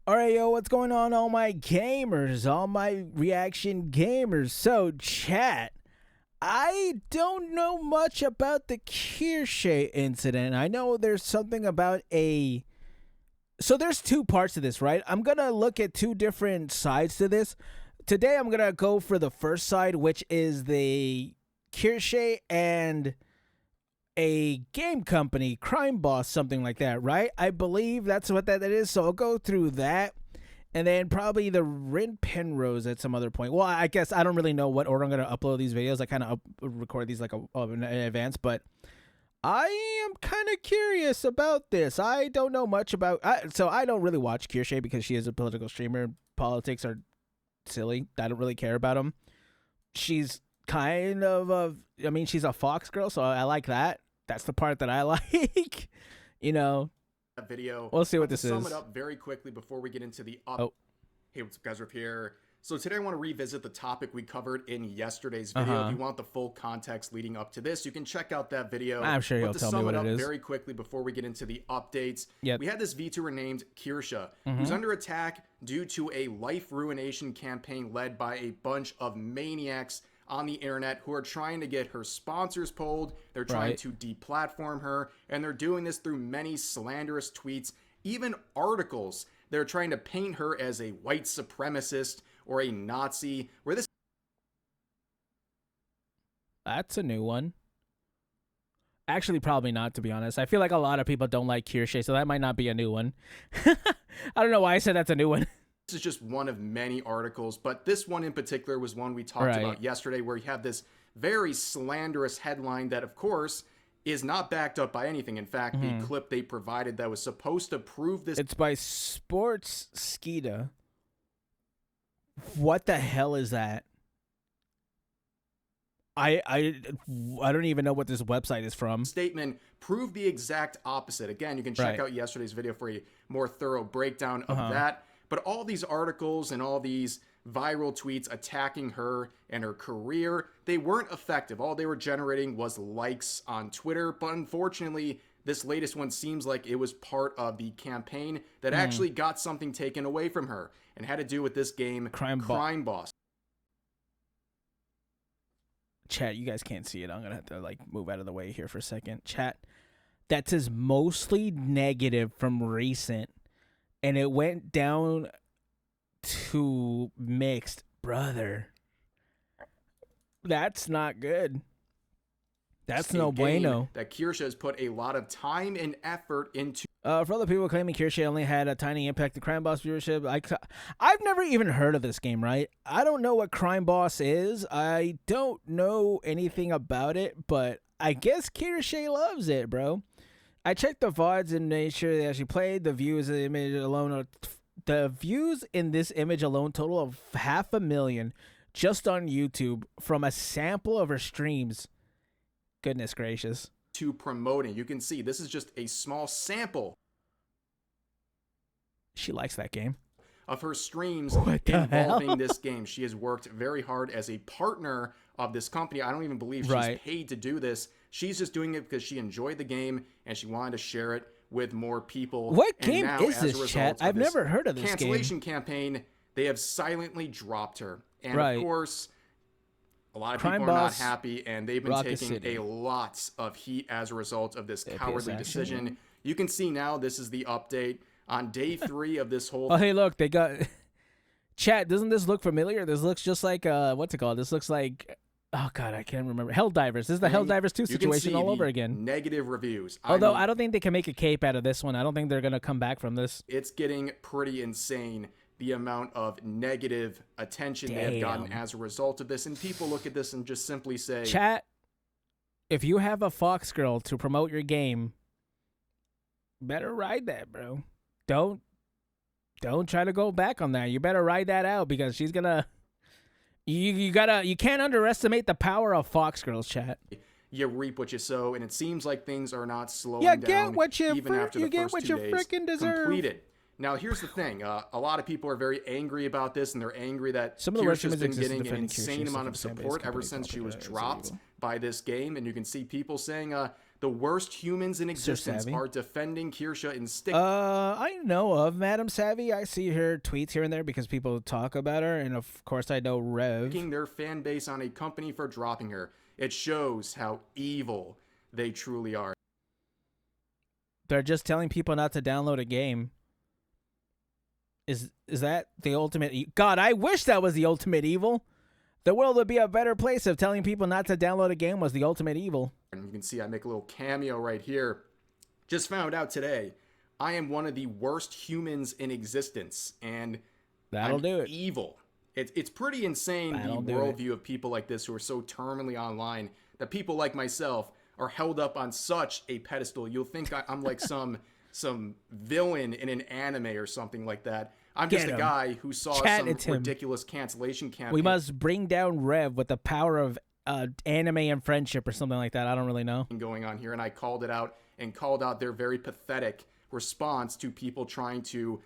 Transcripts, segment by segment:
Alright, yo, what's going on, all my gamers, all my reaction gamers? So, chat, I don't know much about the KIRSCHE incident. I know there's something about a... So there's two parts to this, right? I'm going to look at two different sides to this. Today, I'm going to go for the first side, which is the KIRSCHE and a game company, Crime Boss, something like that, right? I believe that's what that is. So I'll go through that. And then probably the Rin Penrose at some other point. Well, I guess I don't really know what order I'm going to upload these videos. I kind of record these like in advance. But I am kind of curious about this. I don't know much about... so I don't really watch KIRSCHE because she is a political streamer. Politics are silly. I don't really care about them. She's kind of I mean, she's a Fox girl, so I like that. That's the part that I like. You know, video. We'll see what this is. Sum it up very quickly before we get into the Hey, what's up, guys? Rip here. So today I want to revisit the topic we covered in yesterday's video. If you want the full context leading up to this, you can check out that video. I'm sure you'll tell me what it is. Very quickly before we get into the updates. Yep. We had this VTuber named KIRSCHE, who's under attack due to a life ruination campaign led by a bunch of maniacs on the internet who are trying to get her sponsors pulled. They're trying to deplatform her, and they're doing this through many slanderous tweets, even articles. They're trying to paint her as a white supremacist or a Nazi, where this... That's a new one. Actually, probably not, to be honest. I feel like a lot of people don't like KIRSCHE, so that might not be a new one. I don't know why I said that's a new one. This is just one of many articles, but this one in particular was one we talked about yesterday, where you have this very slanderous headline that, of course, is not backed up by anything. In fact, the clip they provided that was supposed to prove this... It's by Sports Skita. What the hell is that? I don't even know what this website is from. Statement proved the exact opposite. Again, you can check out yesterday's video for a more thorough breakdown of that. But all these articles and all these viral tweets attacking her and her career, they weren't effective. All they were generating was likes on Twitter. But unfortunately, this latest one seems like it was part of the campaign that actually got something taken away from her and had to do with this game, Crime Boss. Chat, you guys can't see it. I'm going to have to like move out of the way here for a second. Chat, that says mostly negative from recent. And it went down to mixed. Brother, that's not good. That's no bueno. That KIRSCHE has put a lot of time and effort into. For other people claiming KIRSCHE only had a tiny impact to Crime Boss viewership, I've never even heard of this game, right? I don't know what Crime Boss is. I don't know anything about it, but I guess KIRSCHE loves it, bro. I checked the VODs and made sure they actually played. The views in this image alone total of 500,000 just on YouTube from a sample of her streams. Goodness gracious. To promoting. You can see this is just a small sample. She likes that game. Of her streams involving this game. She has worked very hard as a partner of this company. I don't even believe she's paid to do this. She's just doing it because she enjoyed the game and she wanted to share it with more people. What game is this, chat? I've never heard of this cancellation campaign. They have silently dropped her. And of course, a lot of people are not happy, and they've been taking a lot of heat as a result of this cowardly decision. You can see now this is the update on day 3 of this whole... Oh, hey, look, they got... Chat, doesn't this look familiar? This looks just like, what's it called? This looks like... Oh, God, I can't remember. Helldivers. This is the Helldivers 2 situation all over again. Negative reviews. Although I don't think they can make a cape out of this one. I don't think they're going to come back from this. It's getting pretty insane, the amount of negative attention they have gotten as a result of this. And people look at this and just simply say... Chat, if you have a Fox girl to promote your game, better ride that, bro. Don't try to go back on that. You better ride that out because she's gonna... You can't underestimate the power of Fox girls, chat. You reap what you sow, and it seems like things are not slowing down. Even after the get first what 2 you days freaking deserve. Completed. Now, here's the thing. A lot of people are very angry about this, and they're angry that some of the KIRSCHE has been getting an insane amount of support ever since she was dropped by this game. And you can see people saying the the worst humans in existence are defending KIRSCHE in stick. I know of Madam Savvy. I see her tweets here and there because people talk about her, and of course I know Rev. Their fan base on a company for dropping her. It shows how evil they truly are. They're just telling people not to download a game. Is that the ultimate? God, I wish that was the ultimate evil. The world would be a better place if telling people not to download a game was the ultimate evil. And you can see I make a little cameo right here. Just found out today, I am one of the worst humans in existence, and that'll do it. Evil. It's pretty insane, the worldview of people like this who are so terminally online that people like myself are held up on such a pedestal. You'll think I'm like some villain in an anime or something like that. I'm just a guy who saw some ridiculous cancellation campaign. We must bring down Rev with the power of anime and friendship or something like that. I don't really know. Going on here, and I called it out and called out their very pathetic response to people trying to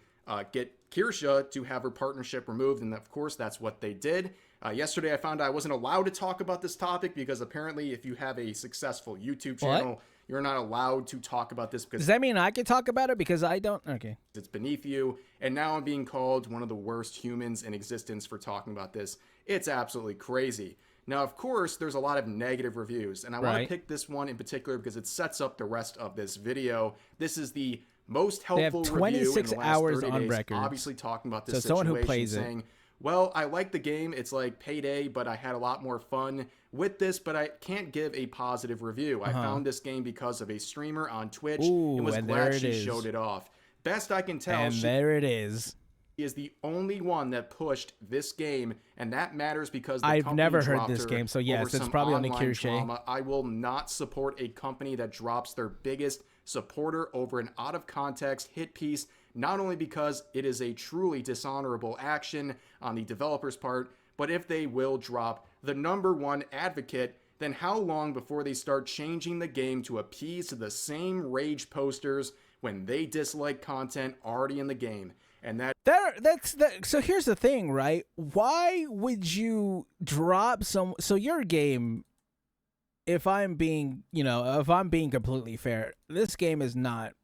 get KIRSCHE to have her partnership removed, and of course that's what they did. Yesterday I found out I wasn't allowed to talk about this topic because apparently if you have a successful YouTube channel, you're not allowed to talk about this. Because does that mean I can talk about it? Because I don't. Okay. It's beneath you, and now I'm being called one of the worst humans in existence for talking about this. It's absolutely crazy. Now, of course, there's a lot of negative reviews, and I want to pick this one in particular because it sets up the rest of this video. This is the most helpful review in the last 30 days, record. Obviously talking about this situation, someone who plays saying, well, I like the game. It's like Payday, but I had a lot more fun with this, but I can't give a positive review. I found this game because of a streamer on Twitch and was glad she showed it off. Best I can tell, and there it is. She is the only one that pushed this game, and that matters because I've never heard this game, so yes, it's probably only KIRSCHE. I will not support a company that drops their biggest supporter over an out-of-context hit piece, not only because it is a truly dishonorable action on the developer's part, but if they will drop the #1 advocate, then how long before they start changing the game to appease to the same rage posters when they dislike content already in the game? And so here's the thing, right? Why would you drop so your game, if I'm being completely fair, this game is not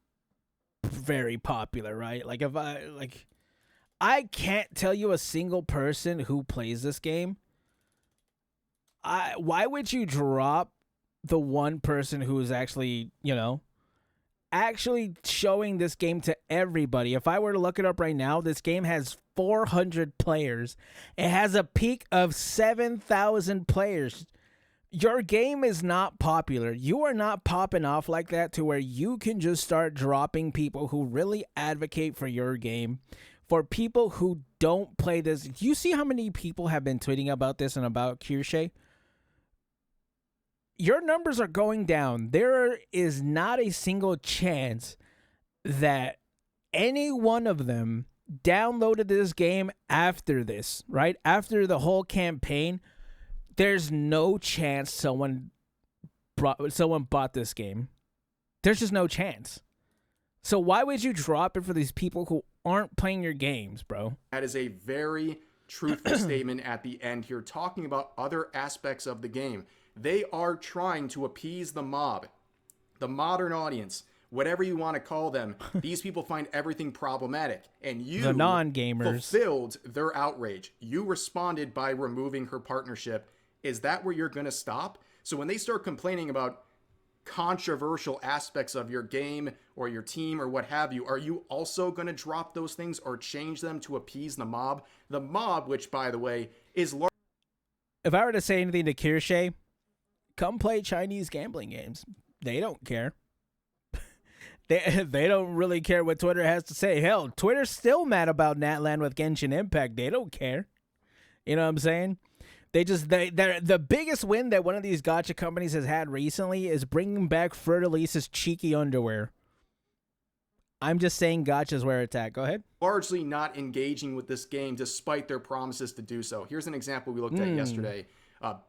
very popular, right? Like I can't tell you a single person who plays this game. Why would you drop the one person who is actually showing this game to everybody? If I were to look it up right now, this game has 400 players. It has a peak of 7,000 players. Your game is not popular. You are not popping off like that to where you can just start dropping people who really advocate for your game. For people who don't play this, do you see how many people have been tweeting about this and about KIRSCHE? Your numbers are going down. There is not a single chance that any one of them downloaded this game after this, right? After the whole campaign, there's no chance someone bought this game. There's just no chance. So why would you drop it for these people who aren't playing your games, bro? That is a very truthful statement at the end here, talking about other aspects of the game. They are trying to appease the mob, the modern audience, whatever you want to call them. These people find everything problematic, and you, the non-gamers, fulfilled their outrage. You responded by removing her partnership. Is that where you're going to stop? So when they start complaining about controversial aspects of your game or your team or what have you, are you also going to drop those things or change them to appease the mob? The mob, which, by the way, is large. If I were to say anything to KIRSCHE, come play Chinese gambling games. They don't care. They don't really care what Twitter has to say. Hell, Twitter's still mad about Natland with Genshin Impact. They don't care. You know what I'm saying? They're the biggest win that one of these gacha companies has had recently is bringing back Fleur-de-Lis's cheeky underwear. I'm just saying gacha's where it's at. Go ahead. Largely not engaging with this game despite their promises to do so. Here's an example we looked at yesterday.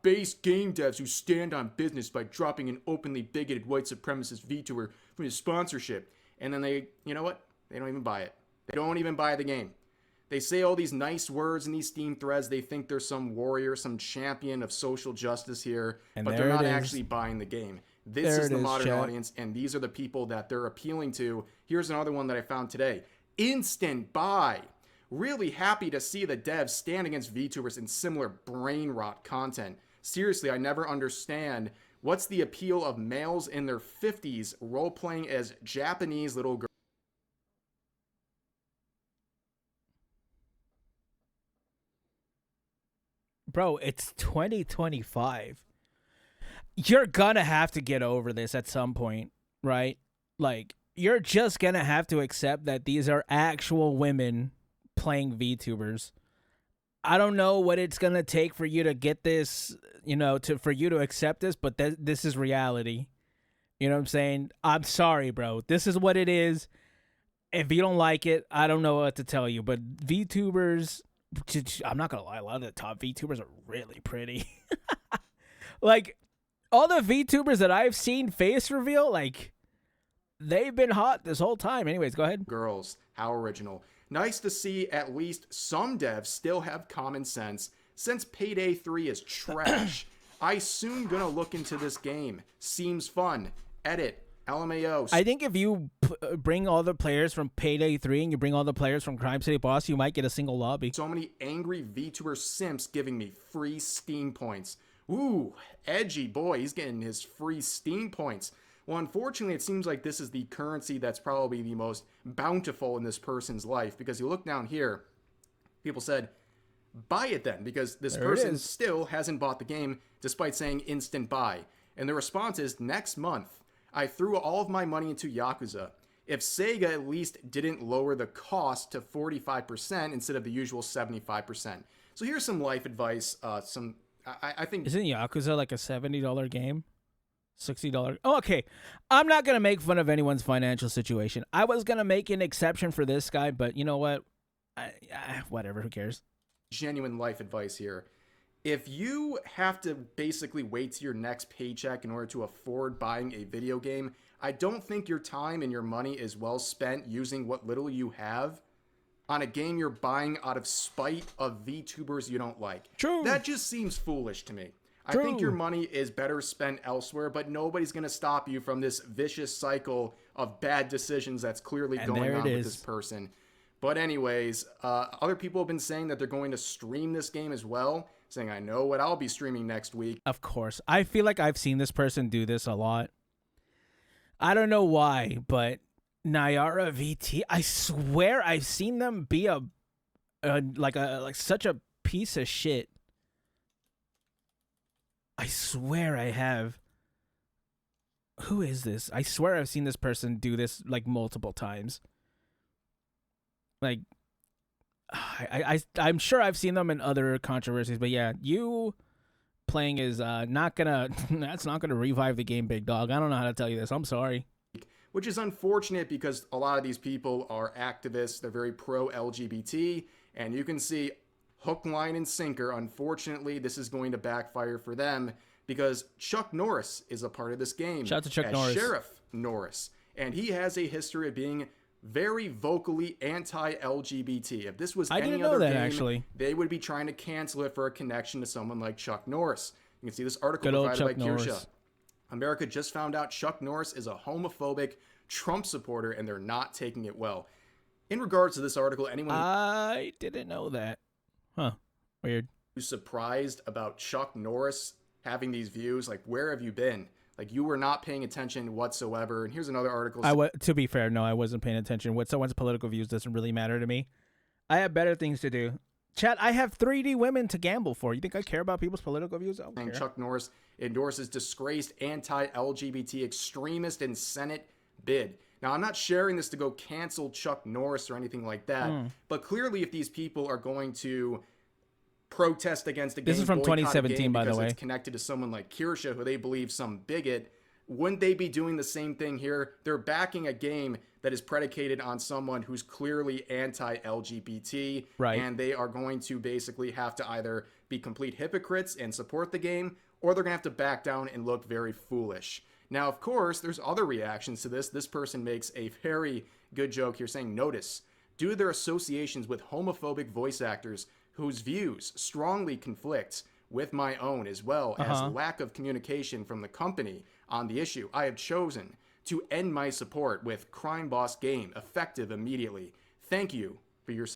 Base game devs who stand on business by dropping an openly bigoted white supremacist VTuber from his sponsorship. And then they, you know what? They don't even buy it. They don't even buy the game. They say all these nice words in these Steam threads. They think they're some warrior, some champion of social justice here, but they're not actually buying the game. This is the modern audience, and these are the people that they're appealing to. Here's another one that I found today. Instant buy. Really happy to see the devs stand against VTubers in similar brain rot content. Seriously, I never understand what's the appeal of males in their 50s role-playing as Japanese little girls. Bro, it's 2025. You're gonna have to get over this at some point, right? Like, you're just gonna have to accept that these are actual women playing VTubers. I don't know what it's gonna take for you to get this, for you to accept this, but this is reality. You know what I'm saying? I'm sorry, bro. This is what it is. If you don't like it, I don't know what to tell you. But VTubers, I'm not gonna lie, a lot of the top VTubers are really pretty. Like, all the VTubers that I've seen face reveal, like, they've been hot this whole time. Anyways, go ahead. Girls, how original. Nice to see at least some devs still have common sense, since Payday 3 is trash. I soon gonna look into this game. Seems fun. Edit. LMAO. I think if you bring all the players from Payday 3 and you bring all the players from Crime City Boss, you might get a single lobby. So many angry VTuber simps giving me free Steam points. Ooh, edgy boy, he's getting his free Steam points. Well, unfortunately, it seems like this is the currency that's probably the most bountiful in this person's life, because you look down here, people said, buy it then, because this person still hasn't bought the game despite saying instant buy. And the response is, next month. I threw all of my money into Yakuza. If Sega at least didn't lower the cost to 45% instead of the usual 75%. So here's some life advice. I think... Isn't Yakuza like a $70 game? $60. Oh, okay. I'm not going to make fun of anyone's financial situation. I was going to make an exception for this guy, but you know what? Whatever, who cares? Genuine life advice here. If you have to basically wait to your next paycheck in order to afford buying a video game, I don't think your time and your money is well spent using what little you have on a game you're buying out of spite of VTubers you don't like. True. That just seems foolish to me. True. I think your money is better spent elsewhere, but nobody's going to stop you from this vicious cycle of bad decisions that's clearly going on with this person. But anyways, other people have been saying that they're going to stream this game as well, saying, I know what I'll be streaming next week. Of course. I feel like I've seen this person do this a lot. I don't know why, but Nyara VT, I swear I've seen them be like such a piece of shit. I swear I have. Who is this? I swear I've seen this person do this like multiple times. Like, I'm sure I've seen them in other controversies, but yeah, you playing is that's not gonna revive the game, big dog. I don't know how to tell you this. I'm sorry. Which is unfortunate because a lot of these people are activists. They're very pro-LGBT, and you can see hook, line, and sinker. Unfortunately, this is going to backfire for them because Chuck Norris is a part of this game. Shout out to Chuck Norris. Sheriff Norris, and he has a history of being very vocally anti-LGBT. If this was any other game, actually, they would be trying to cancel it for a connection to someone like Chuck Norris. You can see this article provided by KIRSCHE. America just found out Chuck Norris is a homophobic Trump supporter, and they're not taking it well. In regards to this article, anyone I didn't know that. Huh. Weird. Who's surprised about Chuck Norris having these views? Like, where have you been? Like, you were not paying attention whatsoever. And here's another article. To be fair, no, I wasn't paying attention. What someone's political views doesn't really matter to me. I have better things to do. Chat, I have 3D women to gamble for. You think I care about people's political views? I don't care. Chuck Norris endorses disgraced anti-LGBT extremist in Senate bid. Now, I'm not sharing this to go cancel Chuck Norris or anything like that, but clearly if these people are going to protest against a game, this is from 2017, by the way, it's connected to someone like KIRSCHE, who they believe some bigot, wouldn't they be doing the same thing here? They're backing a game that is predicated on someone who's clearly anti-LGBT, right? And they are going to basically have to either be complete hypocrites and support the game, or they're going to have to back down and look very foolish. Now, of course, there's other reactions to this. This person makes a very good joke here saying, notice, due to their associations with homophobic voice actors whose views strongly conflict with my own, as well as lack of communication from the company on the issue, I have chosen to end my support with Crime Boss Game, effective immediately. Thank you for your...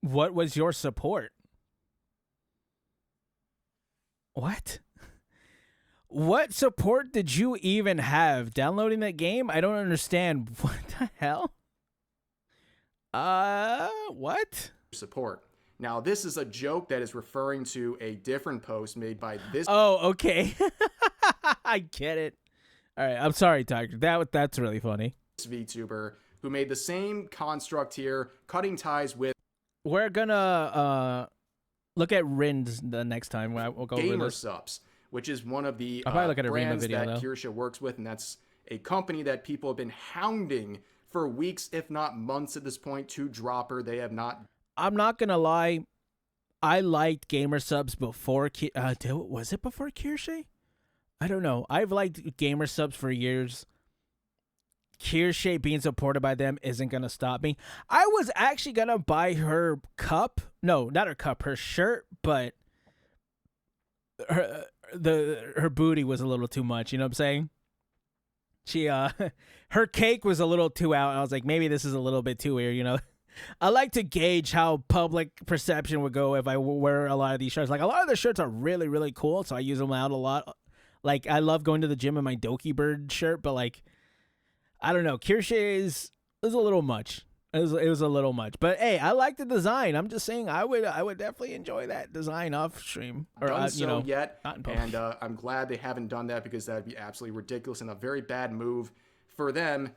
What was your support? What? What support did you even have? Downloading that game? I don't understand. What the hell? What? Support. Now, this is a joke that is referring to a different post made by this... Oh, okay. I get it. All right, I'm sorry, Tiger. That's really funny. VTuber who made the same construct here, cutting ties with... We're gonna look at Rins the next time. We'll go over this. GamerSupps, which is one of the brands that KIRSCHE works with, and that's a company that people have been hounding for weeks, if not months at this point, to drop her. They have not... I'm not gonna lie, I liked GamerSupps before. Was it before KIRSCHE? I don't know. I've liked GamerSupps for years. KIRSCHE being supported by them isn't gonna stop me. I was actually gonna buy her cup. No, not her cup. Her shirt, but her booty was a little too much. You know what I'm saying? She her cake was a little too out. I was like, maybe this is a little bit too weird. You know. I like to gauge how public perception would go if I wear a lot of these shirts. Like, a lot of the shirts are really, really cool, so I use them out a lot. Like, I love going to the gym in my Doki Bird shirt, but, like, I don't know. KIRSCHE is a little much. It was a little much. But, hey, I like the design. I'm just saying I would definitely enjoy that design off stream. Or, done you know, yet, and I'm glad they haven't done that, because that would be absolutely ridiculous and a very bad move for them.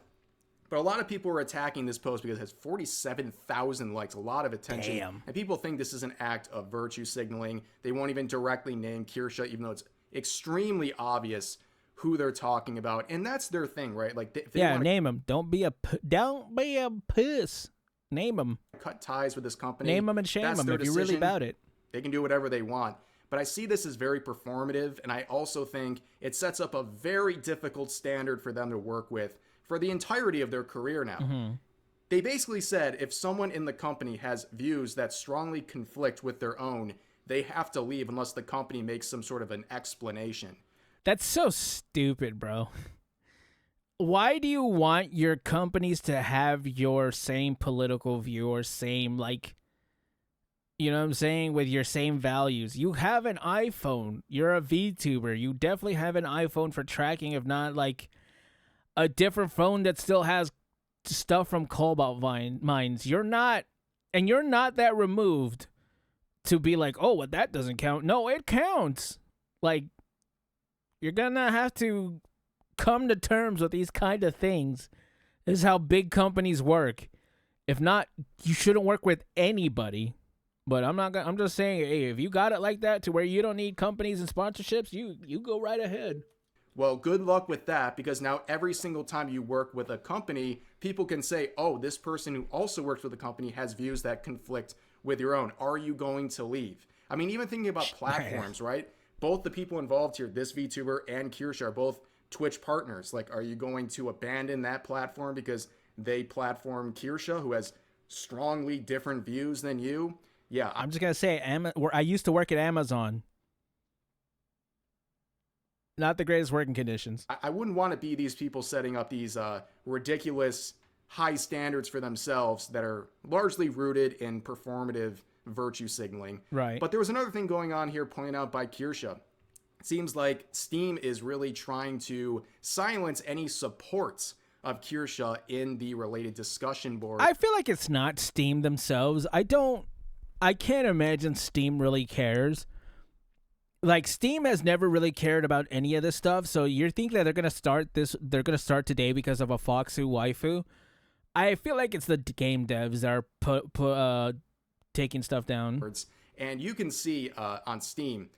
But a lot of people are attacking this post because it has 47,000 likes, a lot of attention. Damn. And people think this is an act of virtue signaling. They won't even directly name KIRSCHE, even though it's extremely obvious who they're talking about. And that's their thing, right? Like, name them. Don't be a puss. Name them. Cut ties with this company. Name them and shame them if you're really about it. They can do whatever they want. But I see this as very performative, and I also think it sets up a very difficult standard for them to work with for the entirety of their career now. They basically said if someone in the company has views that strongly conflict with their own, they have to leave unless the company makes some sort of an explanation. That's so stupid, bro. Why do you want your companies to have your same political view or same, like, you know what I'm saying, with your same values? You have an iPhone. You're a VTuber. You definitely have an iPhone for tracking, if not, like, a different phone that still has stuff from Cobalt mines. You're not that removed to be like, oh, well, that doesn't count. No, it counts. Like, you're gonna have to come to terms with these kind of things. This is how big companies work. If not, you shouldn't work with anybody. But I'm just saying, hey, if you got it like that to where you don't need companies and sponsorships, you go right ahead. Well, good luck with that, because now every single time you work with a company, people can say, oh, this person who also works with a company has views that conflict with your own. Are you going to leave? I mean, even thinking about platforms, right? Both the people involved here, this VTuber and KIRSCHE, are both Twitch partners. Like, are you going to abandon that platform because they platform KIRSCHE, who has strongly different views than you? Yeah. I'm just going to say, I used to work at Amazon. Not the greatest working conditions. I wouldn't want to be these people setting up these ridiculous high standards for themselves that are largely rooted in performative virtue signaling. Right. But there was another thing going on here pointed out by KIRSCHE. It seems like Steam is really trying to silence any supports of KIRSCHE in the related discussion board. I feel like it's not Steam themselves. I can't imagine Steam really cares. Like, Steam has never really cared about any of this stuff, so you think that they're going to start today because of a foxu waifu? I feel like it's the game devs that are taking stuff down. And you can see on Steam,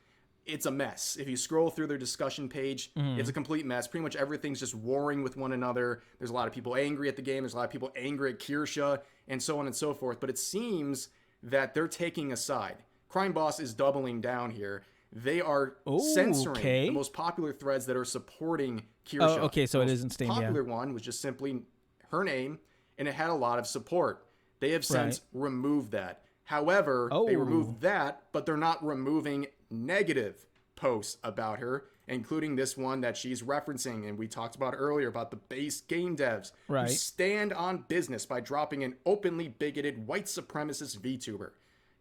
it's a mess. If you scroll through their discussion page, it's a complete mess. Pretty much everything's just warring with one another. There's a lot of people angry at the game. There's a lot of people angry at KIRSCHE, and so on and so forth. But it seems that they're taking a side. Crime Boss is doubling down here. They are censoring the most popular threads that are supporting KIRSCHE. Oh, okay, so it isn't Steam, The popular one was just simply her name, and it had a lot of support. They have since removed that. However, they removed that, but they're not removing negative posts about her, including this one that she's referencing. And we talked about earlier about the base game devs who stand on business by dropping an openly bigoted white supremacist VTuber.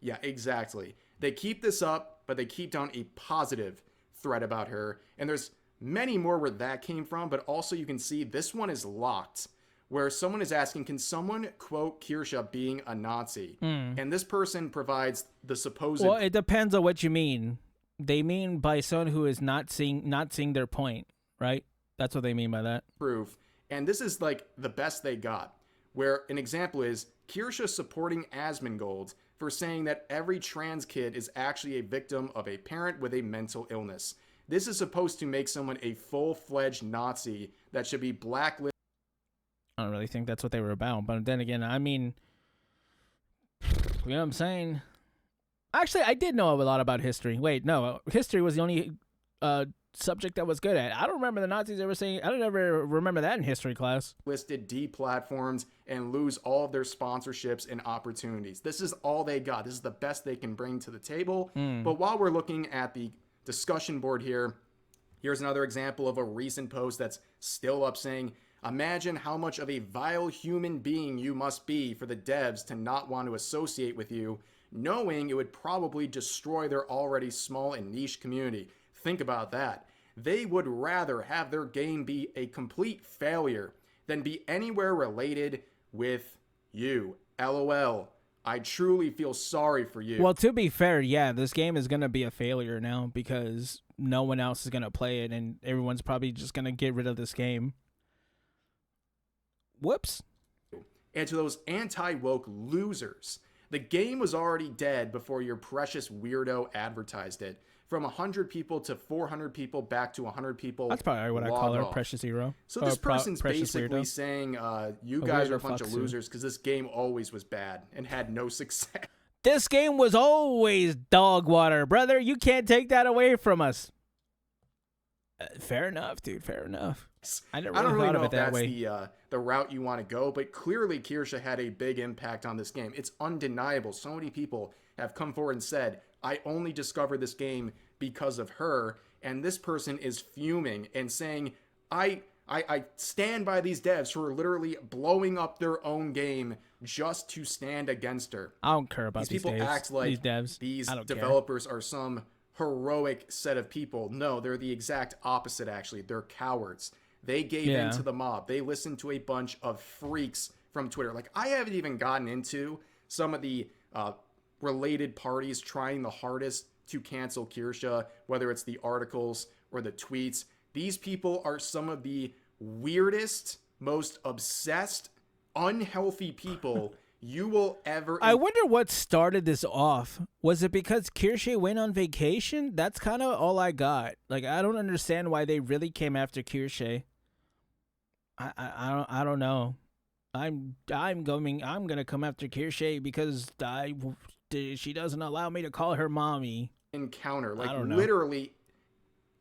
Yeah, exactly. They keep this up, but they keep down a positive thread about her. And there's many more where that came from, but also you can see this one is locked, where someone is asking, can someone quote KIRSCHE being a Nazi? And this person provides the supposed... Well, it depends on what you mean. They mean by someone who is not seeing their point, right? That's what they mean by that. Proof. And this is like the best they got, where an example is KIRSCHE supporting Asmongold for saying that every trans kid is actually a victim of a parent with a mental illness. This is supposed to make someone a full-fledged Nazi that should be blacklisted. I don't really think that's what they were about. But then again, I mean, you know what I'm saying? Actually, I did know a lot about history. Wait, no. History was the only subject I was good at. I don't remember the Nazis ever saying... I don't ever remember that in history class. Listed deplatforms and lose all of their sponsorships and opportunities. This is all they got. This is the best they can bring to the table. But while we're looking at the discussion board here, here's another example of a recent post that's still up saying, imagine how much of a vile human being you must be for the devs to not want to associate with you, knowing it would probably destroy their already small and niche community. Think about that. They would rather have their game be a complete failure than be anywhere related with you. LOL. I truly feel sorry for you. Well, to be fair, yeah, this game is going to be a failure now because no one else is going to play it and everyone's probably just going to get rid of this game. Whoops. And to those anti-woke losers, the game was already dead before your precious weirdo advertised it. From 100 people to 400 people back to 100 people. That's probably what I call her, precious hero. So this person's basically saying, you guys are a bunch of losers because this game always was bad and had no success. This game was always dog water, brother. You can't take that away from us. Fair enough, dude. Fair enough. I don't really know if that's the route you want to go, but clearly KIRSCHE had a big impact on this game. It's undeniable. So many people have come forward and said, I only discovered this game because of her, and this person is fuming and saying, I stand by these devs who are literally blowing up their own game just to stand against her. I don't care about these people devs. Act like these devs. These developers are some heroic set of people. No, they're the exact opposite, actually. They're cowards. They gave in to the mob. They listened to a bunch of freaks from Twitter. Like, I haven't even gotten into some of the related parties trying the hardest to cancel KIRSCHE, whether it's the articles or the tweets. These people are some of the weirdest, most obsessed, unhealthy people you will ever... I wonder what started this off. Was it because KIRSCHE went on vacation? That's kind of all I got. Like, I don't understand why they really came after KIRSCHE. I don't know. I'm gonna come after KIRSCHE because she doesn't allow me to call her mommy. Encounter, like literally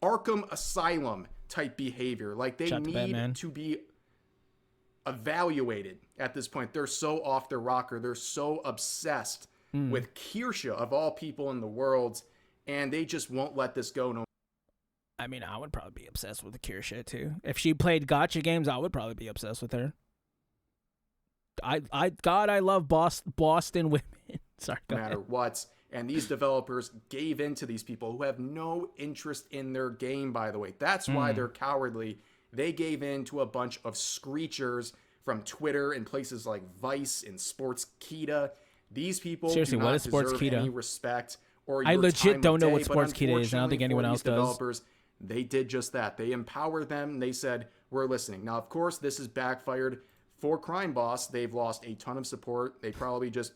Arkham Asylum type behavior. Like they need to be evaluated at this point. They're so off their rocker. They're so obsessed with KIRSCHE of all people in the world, and they just won't let this go. No. I mean, I would probably be obsessed with KIRSCHE too. If she played gacha games, I would probably be obsessed with her. I love Boston women. Sorry, no matter what. And these developers gave in to these people who have no interest in their game, by the way. That's why they're cowardly. They gave in to a bunch of screechers from Twitter and places like Vice and Sportskeeda. These people seriously, do not what is deserve Sportskeeda? Any respect or I legit don't know what Sportskeeda is. I don't think anyone else does. They did just that. They empowered them. They said, we're listening. Now, of course, this has backfired for Crime Boss. They've lost a ton of support. They probably just...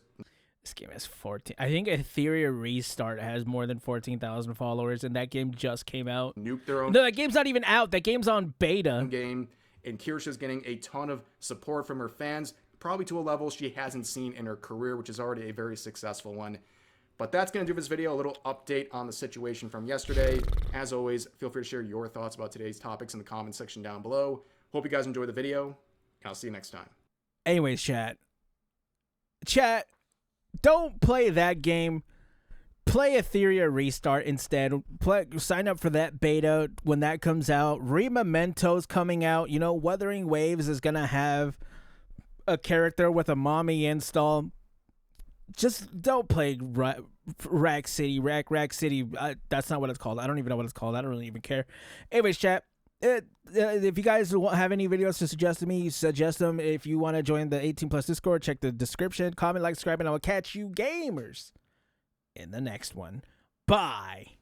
This game has 14. I think Etheria Restart has more than 14,000 followers, and that game just came out. Nuke their own. No, that game's not even out. That game's on beta. Game, and KIRSCHE's getting a ton of support from her fans, probably to a level she hasn't seen in her career, which is already a very successful one. But that's going to do this video, a little update on the situation from yesterday. As always, feel free to share your thoughts about today's topics in the comment section down below. Hope you guys enjoyed the video, and I'll see you next time. Anyways, chat. don't play that game. Play Etheria Restart instead. Sign up for that beta when that comes out. Rememento's coming out. You know, Wuthering Waves is gonna have a character with a mommy install. Just don't play Rack City. Rack City. That's not what it's called. I don't even know what it's called. I don't really even care. Anyways, chat. If you guys have any videos to suggest to me, suggest them. If you want to join the 18+ Discord, check the description. Comment, like, subscribe, and I will catch you gamers in the next one. Bye.